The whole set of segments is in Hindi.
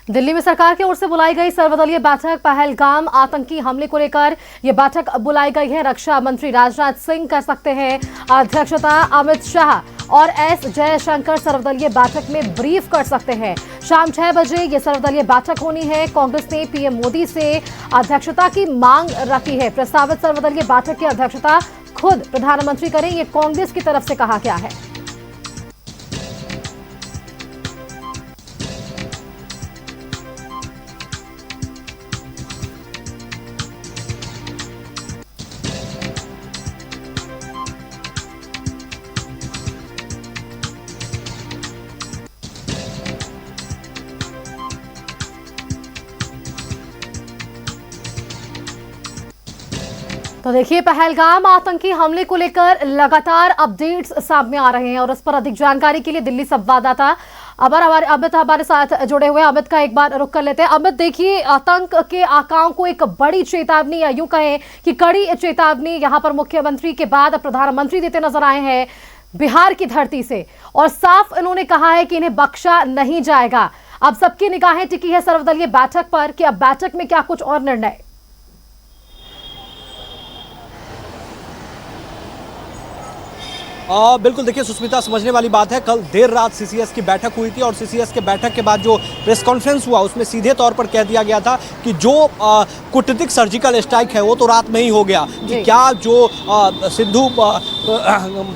दिल्ली में सरकार की ओर से बुलाई गई सर्वदलीय बैठक, पहलगाम आतंकी हमले को लेकर यह बैठक बुलाई गई है। रक्षा मंत्री राजनाथ सिंह कर सकते हैं अध्यक्षता, अमित शाह और एस जयशंकर सर्वदलीय बैठक में ब्रीफ कर सकते हैं। शाम 6 बजे यह सर्वदलीय बैठक होनी है। कांग्रेस ने पीएम मोदी से अध्यक्षता की मांग रखी है। प्रस्तावित सर्वदलीय बैठक की अध्यक्षता खुद प्रधानमंत्री करें, यह कांग्रेस की तरफ से कहा गया है। तो देखिए, पहलगाम आतंकी हमले को लेकर लगातार अपडेट्स सामने आ रहे हैं और इस पर अधिक जानकारी के लिए दिल्ली संवाददाता अमित हमारे साथ जुड़े हुए हैं। अमित का एक बार रुक कर लेते हैं। अमित, देखिए, आतंक के आकाओं को एक बड़ी चेतावनी, या यूं कहें कि कड़ी चेतावनी यहां पर मुख्यमंत्री के बाद प्रधानमंत्री देते नजर आए हैं बिहार की धरती से, और साफ इन्होंने कहा है कि इन्हें बख्शा नहीं जाएगा। अब सबकी निगाहें टिकी है सर्वदलीय बैठक पर कि अब बैठक में क्या कुछ और निर्णय। बिल्कुल, देखिए सुष्मिता, समझने वाली बात है, कल देर रात सीसीएस की बैठक हुई थी और सीसीएस के बैठक के बाद जो प्रेस कॉन्फ्रेंस हुआ उसमें सीधे तौर पर कह दिया गया था कि जो कूटनीतिक सर्जिकल स्ट्राइक है वो तो रात में ही हो गया, कि क्या जो सिंधु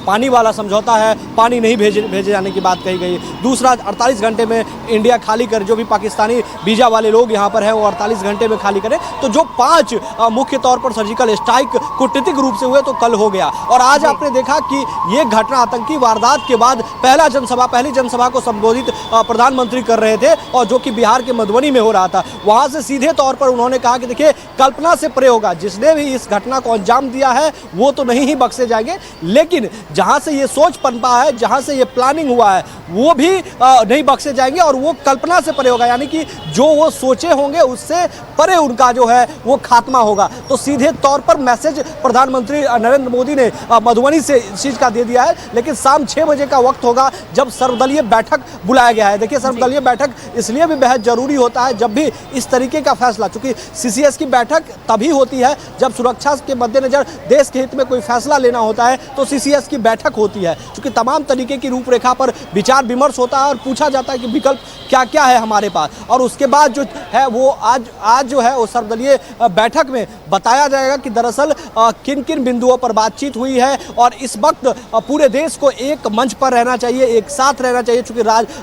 पानी वाला समझौता है, पानी नहीं भेजे जाने की बात कही गई। दूसरा, 48 घंटे में इंडिया खाली करे, जो भी पाकिस्तानी वीजा वाले लोग यहाँ पर हैं वो 48 घंटे में खाली करें। तो जो 5 मुख्य तौर पर सर्जिकल स्ट्राइक कूटनीतिक रूप से हुए तो कल हो गया। और आज आपने देखा कि ये घटना, आतंकी वारदात के बाद पहली जनसभा को संबोधित प्रधानमंत्री कर रहे थे, और जो कि बिहार के मधुबनी में हो रहा था। वहां से सीधे तौर पर उन्होंने कहा कि देखिए, कल्पना से परे होगा, जिसने भी इस घटना को अंजाम दिया है वो तो नहीं ही बख्शे जाएंगे, लेकिन जहां से ये सोच पनपा है, जहां से ये प्लानिंग हुआ है, वो भी नहीं बख्शे जाएंगे, और वो कल्पना से परे होगा, यानी कि जो वो सोचे होंगे उससे परे उनका जो है वो खात्मा होगा। तो सीधे तौर पर मैसेज प्रधानमंत्री नरेंद्र मोदी ने मधुबनी से इस चीज का दे दिया है। लेकिन शाम 6 बजे का वक्त होगा जब सर्वदलीय बैठक बुलाया गया है। देखिए, सर्वदलीय बैठक इसलिए भी बेहद जरूरी होता है जब भी इस तरीके का फैसला, चूंकि सीसीएस की बैठक तभी होती है जब सुरक्षा के मद्देनजर देश के हित में कोई फैसला लेना होता है, तो सीसीएस की बैठक होती है, क्योंकि तमाम तरीके की रूपरेखा पर विचार विमर्श होता है और पूछा जाता है कि विकल्प क्या क्या है हमारे पास, और उसके बाद जो है वो आज जो है वो सर्वदलीय बैठक में बताया जाएगा कि दरअसल किन किन बिंदुओं पर बातचीत हुई है। और इस वक्त पूरे देश को एक मंच पर रहना चाहिए, एक साथ रहना चाहिए, चूंकि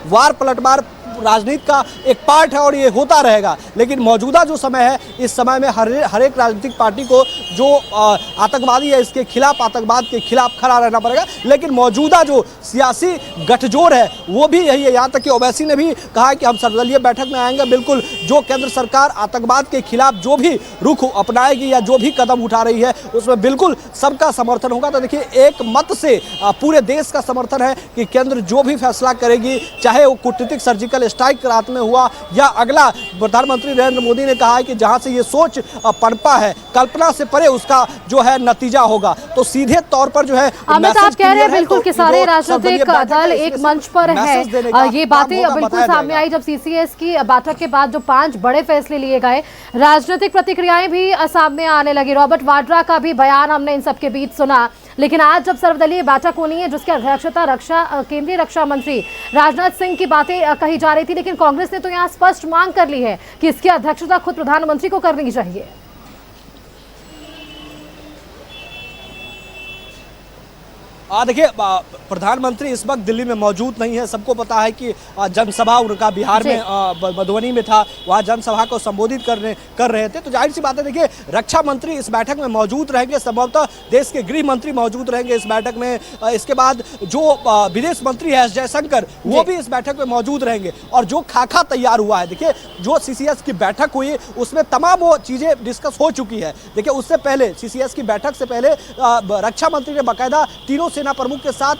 वार पलटवार राजनीति का एक पार्ट है और ये होता रहेगा। लेकिन मौजूदा जो समय है, इस समय में हर एक राजनीतिक पार्टी को जो आतंकवादी है इसके खिलाफ, आतंकवाद के खिलाफ खड़ा रहना पड़ेगा। लेकिन मौजूदा जो सियासी गठजोड़ है वो भी यही है। यहाँ तक कि ओवैसी ने भी कहा कि हम सर्वदलीय बैठक में आएंगे। बिल्कुल, जो केंद्र सरकार आतंकवाद के खिलाफ जो भी रुख अपनाएगी या जो भी कदम उठा रही है उसमें बिल्कुल सबका समर्थन होगा। तो देखिए, एक मत से पूरे देश का समर्थन है कि केंद्र जो भी फैसला करेगी, चाहे वो कूटनीतिक सर्जिकल स्ट्राइक रात में हुआ या अगला, प्रधानमंत्री नरेंद्र मोदी ने कहा है कि जहां से ये सोच पनपा है, कल्पना से परे उसका जो है नतीजा होगा। तो सीधे तौर पर जो है अमित, आप कह रहे हैं बिल्कुल कि सारे राजनीतिक दल एक मंच पर है। ये बातें बिल्कुल सामने आई जब सीसीएस की बैठक के बाद जो 5 बड़े फैसले लिए गए। राजनीतिक प्रतिक्रियाएं भी सामने आने लगी। रॉबर्ट वाड्रा का भी बयान हमने इन सबके बीच सुना। लेकिन आज जब सर्वदलीय बैठक होनी है जिसकी अध्यक्षता केंद्रीय रक्षा मंत्री राजनाथ सिंह की बातें कही जा रही थी, लेकिन कांग्रेस ने तो यहाँ स्पष्ट मांग कर ली है कि इसकी अध्यक्षता खुद प्रधानमंत्री को करनी चाहिए। देखिए, प्रधानमंत्री इस वक्त दिल्ली में मौजूद नहीं है। सबको पता है कि जनसभा उनका बिहार में मधुबनी में था, वहाँ जनसभा को संबोधित कर रहे थे। तो जाहिर सी बात है, देखिए, रक्षा मंत्री इस बैठक में मौजूद रहेंगे, संभवतः देश के गृह मंत्री मौजूद रहेंगे इस बैठक में। इसके बाद जो विदेश मंत्री है एस जयशंकर, वो भी इस बैठक में मौजूद रहेंगे। और जो खाका तैयार हुआ है, देखिए, जो सीसीएस की बैठक हुई उसमें तमाम वो चीज़ें डिस्कस हो चुकी है। देखिए, उससे पहले सीसीएस की बैठक से पहले रक्षा मंत्री ने बाकायदा तीनों सेना प्रमुख के साथ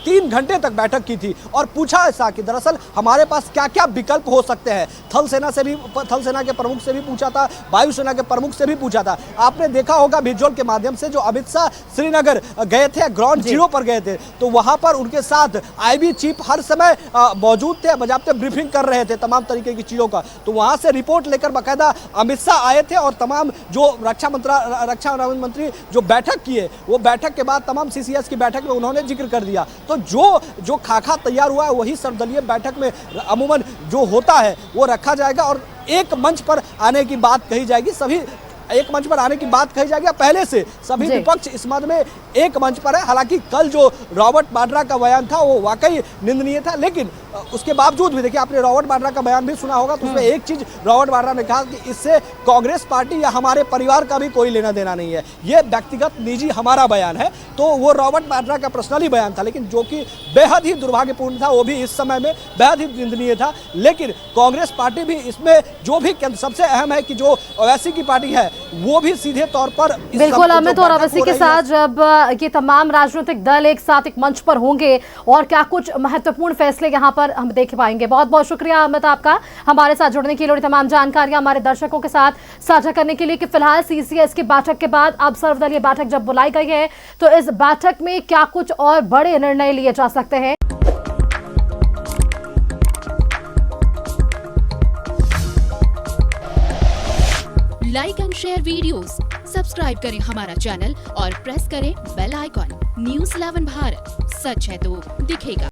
3 घंटे तक बैठक की थी और पूछा ऐसा कि दरअसल हमारे पास क्या क्या विकल्प हो सकते हैं। थल सेना के प्रमुख से भी पूछा था, वायुसेना के प्रमुख से भी पूछा था। आपने देखा होगा विजुअल के माध्यम से, जो अमित शाह श्रीनगर गए थे, ग्राउंड जीरो पर गए थे, तो वहां पर उनके साथ आईबी चीफ हर समय मौजूद थे, बजाबते ब्रीफिंग कर रहे थे तमाम तरीके की चीजों का। तो वहां से रिपोर्ट लेकर बाकायदा अमित शाह आए थे और तमाम जो रक्षा मंत्री जो बैठक किए, वो बैठक के बाद तमाम सीसीएस की बैठक में उन्होंने जिक्र कर दिया। तो जो खाका तैयार हुआ है वही सर्वदलीय बैठक में अमूमन जो होता है वो रखा जाएगा और एक मंच पर आने की बात कही जाएगी। सभी एक मंच पर आने की बात कही जाएगी। पहले से सभी विपक्ष इस मद में एक मंच पर है। हालांकि कल जो रॉबर्ट वाड्रा का बयान था वो वाकई निंदनीय था, लेकिन उसके बावजूद भी देखिए, आपने रॉबर्ट वाड्रा का बयान भी सुना होगा, तो उसमें एक चीज रॉबर्ट वाड्रा ने कहा कि इससे कांग्रेस पार्टी या हमारे परिवार का भी कोई लेना देना नहीं है, ये व्यक्तिगत निजी हमारा बयान है। तो वो रॉबर्ट वाड्रा का पर्सनली बयान था, लेकिन जो कि बेहद ही दुर्भाग्यपूर्ण था, वो भी इस समय में बेहद ही निंदनीय था। लेकिन कांग्रेस पार्टी भी इसमें जो भी सबसे अहम है कि जो ओवैसी की पार्टी है वो भी सीधे तौर पर बिल्कुल अमित, और ओवैसी के साथ जब ये तमाम राजनीतिक दल एक साथ एक मंच पर होंगे और क्या कुछ महत्वपूर्ण फैसले यहाँ पर हम देख पाएंगे। बहुत बहुत शुक्रिया अमित आपका हमारे साथ जुड़ने के लिए और तमाम जानकारियां हमारे दर्शकों के साथ साझा करने के लिए कि फिलहाल सीसीएस की बैठक के बाद अब सर्वदलीय बैठक जब बुलाई गई है तो इस बैठक में क्या कुछ और बड़े निर्णय लिए जा सकते हैं। Like and share videos, subscribe करें हमारा चैनल और प्रेस करें बेल आइकॉन। न्यूज़ 11 भारत, सच है तो दिखेगा।